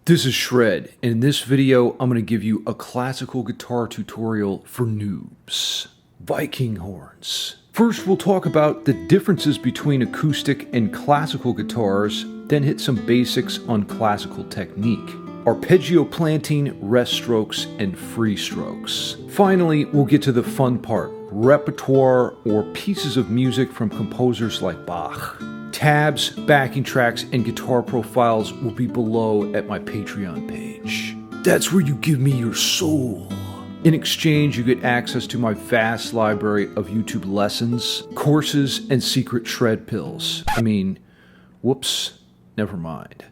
This is Shred, and in this video I'm going to give you a classical guitar tutorial for noobs. Viking horns. First we'll talk about the differences between acoustic and classical guitars, then hit some basics on classical technique. Arpeggio planting, rest strokes, and free strokes. Finally, we'll get to the fun part, repertoire or pieces of music from composers like Bach. Tabs, backing tracks, and guitar profiles will be below at my Patreon page. That's where you give me your soul. In exchange, you get access to my vast library of YouTube lessons, courses, and secret shred pills. Whoops, never mind.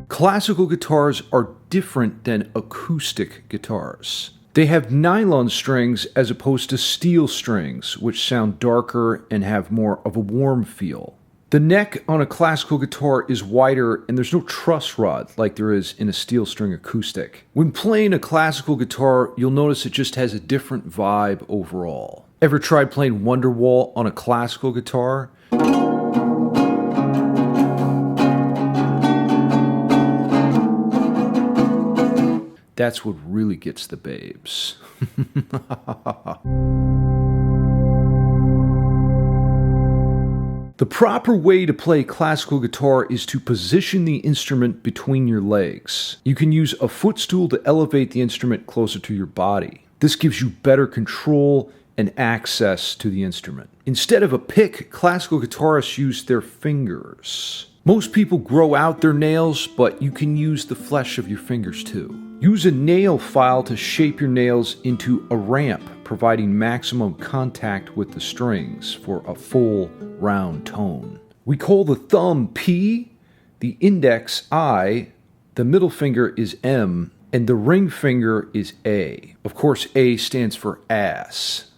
Classical guitars are different than acoustic guitars. They have nylon strings as opposed to steel strings, which sound darker and have more of a warm feel. The neck on a classical guitar is wider and there's no truss rod like there is in a steel string acoustic. When playing a classical guitar, you'll notice it just has a different vibe overall. Ever tried playing Wonderwall on a classical guitar? That's what really gets the babes. The proper way to play classical guitar is to position the instrument between your legs. You can use a footstool to elevate the instrument closer to your body. This gives you better control and access to the instrument. Instead of a pick, classical guitarists use their fingers. Most people grow out their nails, but you can use the flesh of your fingers too. Use a nail file to shape your nails into a ramp, providing maximum contact with the strings for a full, round tone. We call the thumb P, the index I, the middle finger is M, and the ring finger is A. Of course, A stands for ass.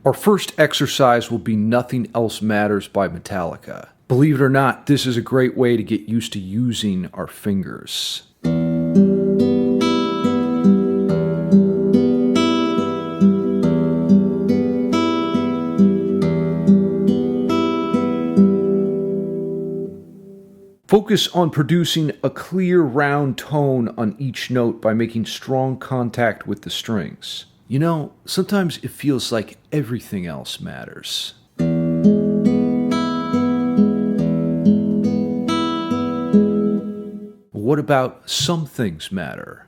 Our first exercise will be Nothing Else Matters by Metallica. Believe it or not, this is a great way to get used to using our fingers. Focus on producing a clear, round tone on each note by making strong contact with the strings. You know, sometimes it feels like everything else matters. What about some things matter?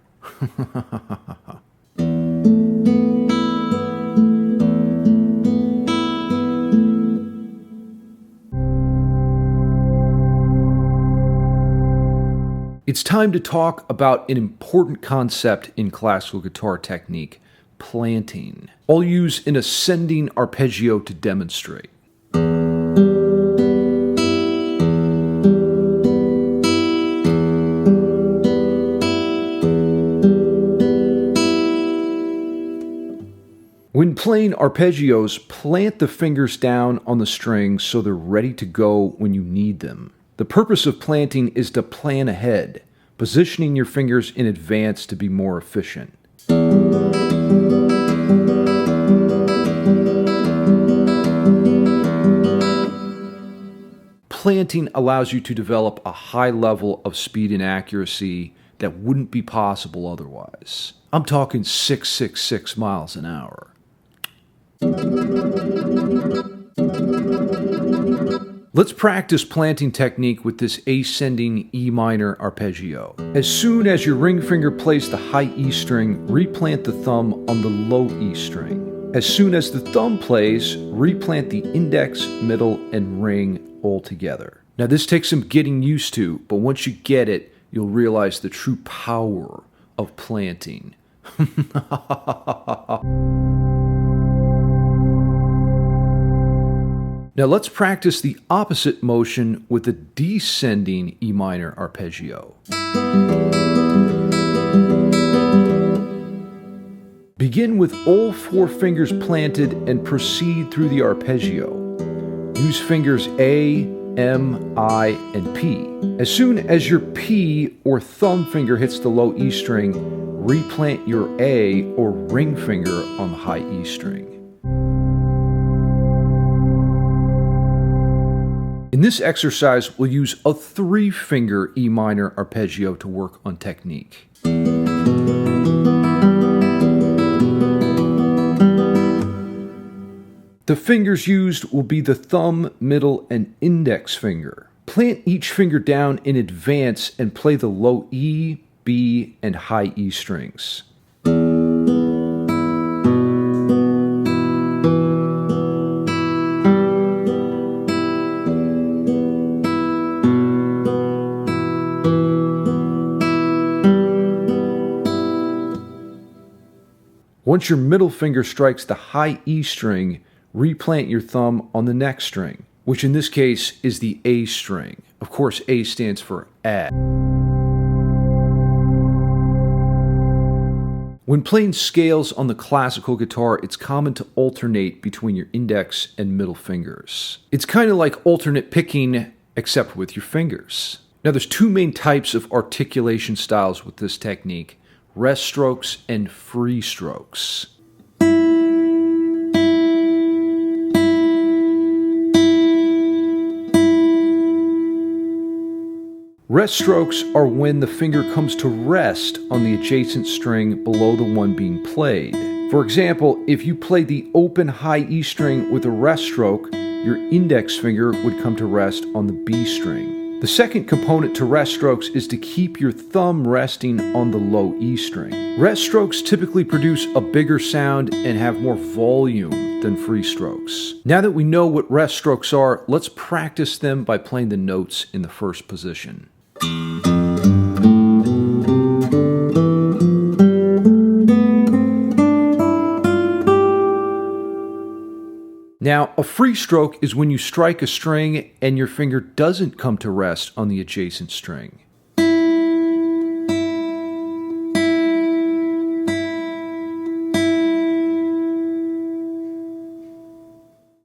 It's time to talk about an important concept in classical guitar technique, planting. I'll use an ascending arpeggio to demonstrate. When playing arpeggios, plant the fingers down on the strings so they're ready to go when you need them. The purpose of planting is to plan ahead, positioning your fingers in advance to be more efficient. Planting allows you to develop a high level of speed and accuracy that wouldn't be possible otherwise. I'm talking 666 miles an hour. Let's practice planting technique with this ascending E minor arpeggio. As soon as your ring finger plays the high E string, replant the thumb on the low E string. As soon as the thumb plays, replant the index, middle, and ring all together. Now this takes some getting used to, but once you get it, you'll realize the true power of planting. Now let's practice the opposite motion with a descending E minor arpeggio. Begin with all four fingers planted and proceed through the arpeggio. Use fingers A, M, I, and P. As soon as your P or thumb finger hits the low E string, replant your A or ring finger on the high E string. In this exercise, we'll use a 3-finger E minor arpeggio to work on technique. The fingers used will be the thumb, middle, and index finger. Plant each finger down in advance and play the low E, B, and high E strings. Once your middle finger strikes the high E string, replant your thumb on the next string, which in this case is the A string. Of course, A stands for A. When playing scales on the classical guitar, it's common to alternate between your index and middle fingers. It's kind of like alternate picking, except with your fingers. Now, there's 2 main types of articulation styles with this technique: rest strokes and free strokes. Rest strokes are when the finger comes to rest on the adjacent string below the one being played. For example, if you play the open high E string with a rest stroke, your index finger would come to rest on the B string. The second component to rest strokes is to keep your thumb resting on the low E string. Rest strokes typically produce a bigger sound and have more volume than free strokes. Now that we know what rest strokes are, let's practice them by playing the notes in the first position. Now, a free stroke is when you strike a string and your finger doesn't come to rest on the adjacent string.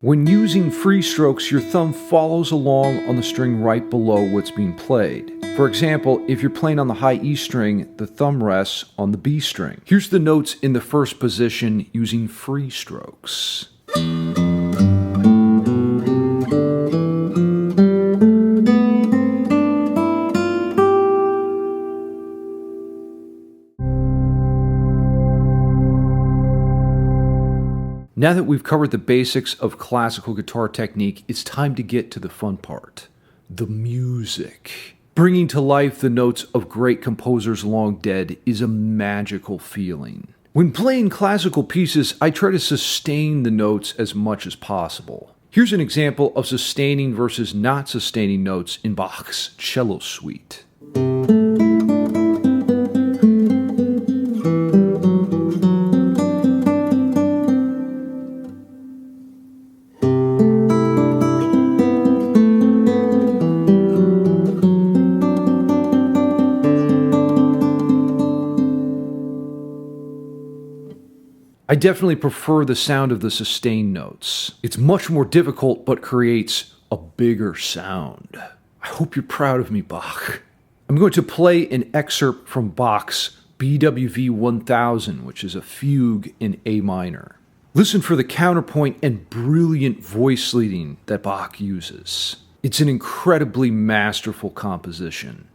When using free strokes, your thumb follows along on the string right below what's being played. For example, if you're playing on the high E string, the thumb rests on the B string. Here's the notes in the first position using free strokes. Now that we've covered the basics of classical guitar technique, it's time to get to the fun part: the music. Bringing to life the notes of great composers long dead is a magical feeling. When playing classical pieces, I try to sustain the notes as much as possible. Here's an example of sustaining versus not sustaining notes in Bach's Cello Suite. I definitely prefer the sound of the sustained notes. It's much more difficult, but creates a bigger sound. I hope you're proud of me, Bach. I'm going to play an excerpt from Bach's BWV 1000, which is a fugue in A minor. Listen for the counterpoint and brilliant voice leading that Bach uses. It's an incredibly masterful composition.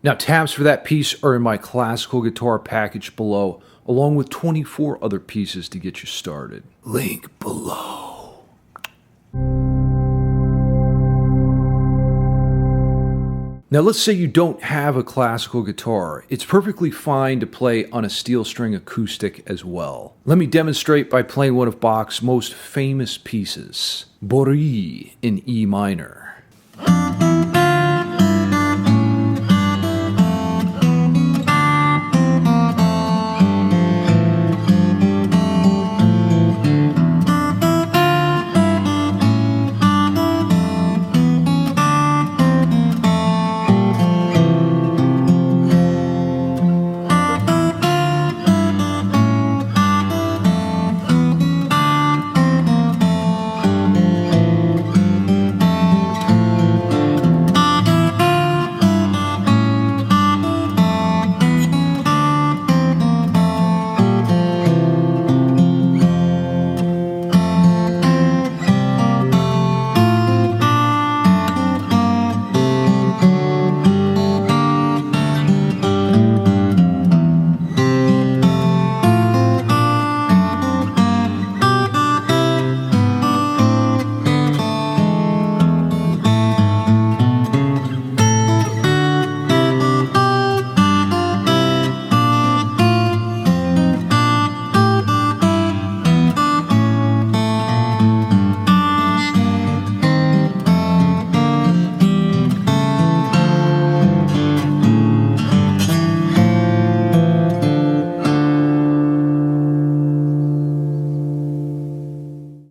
Now, tabs for that piece are in my classical guitar package below, along with 24 other pieces to get you started. Link below. Now let's say you don't have a classical guitar. It's perfectly fine to play on a steel string acoustic as well. Let me demonstrate by playing one of Bach's most famous pieces, Bourree in E minor.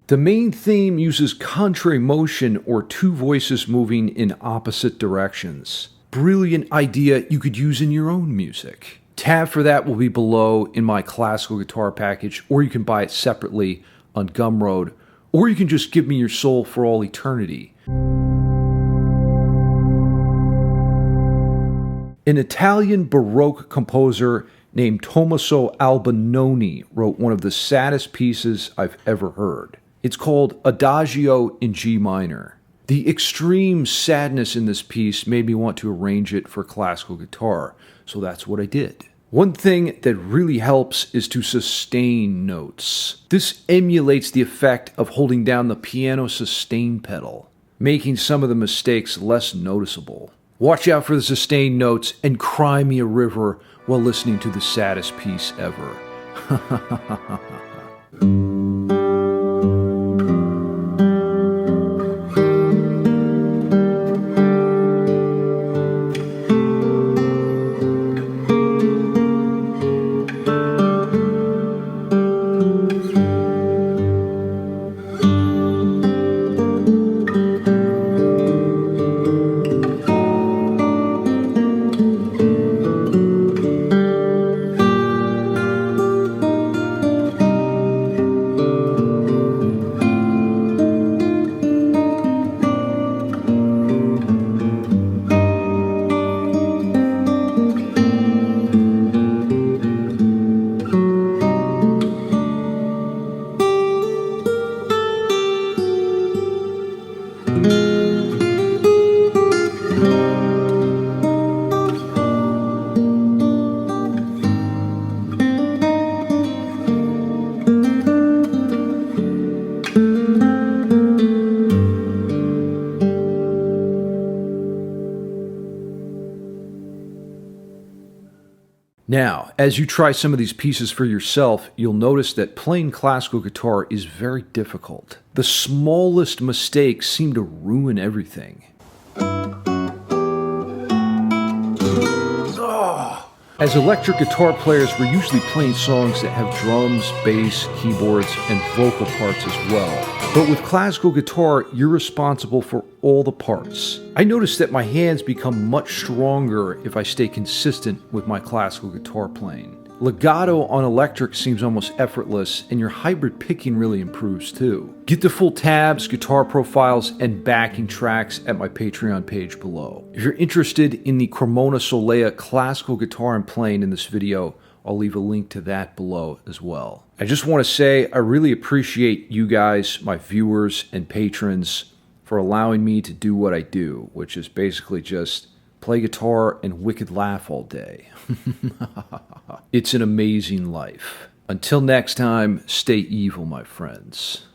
The main theme uses contrary motion or two voices moving in opposite directions. Brilliant idea you could use in your own music. Tab for that will be below in my classical guitar package, or you can buy it separately on Gumroad, or you can just give me your soul for all eternity. An Italian Baroque composer named Tomaso Albinoni wrote one of the saddest pieces I've ever heard. It's called Adagio in G minor. The extreme sadness in this piece made me want to arrange it for classical guitar, so that's what I did. One thing that really helps is to sustain notes. This emulates the effect of holding down the piano sustain pedal, making some of the mistakes less noticeable. Watch out for the sustain notes and cry me a river while listening to the saddest piece ever. Now, as you try some of these pieces for yourself, you'll notice that playing classical guitar is very difficult. The smallest mistakes seem to ruin everything. As electric guitar players, we're usually playing songs that have drums, bass, keyboards, and vocal parts as well. But with classical guitar, you're responsible for all the parts. I noticed that my hands become much stronger if I stay consistent with my classical guitar playing. Legato on electric seems almost effortless, and your hybrid picking really improves too. Get the full tabs, guitar profiles, and backing tracks at my Patreon page below. If you're interested in the Cremona Solea classical guitar I'm playing in this video, I'll leave a link to that below as well. I just want to say I really appreciate you guys, my viewers and patrons, for allowing me to do what I do, which is basically just play guitar and wicked laugh all day. It's an amazing life. Until next time, stay evil, my friends.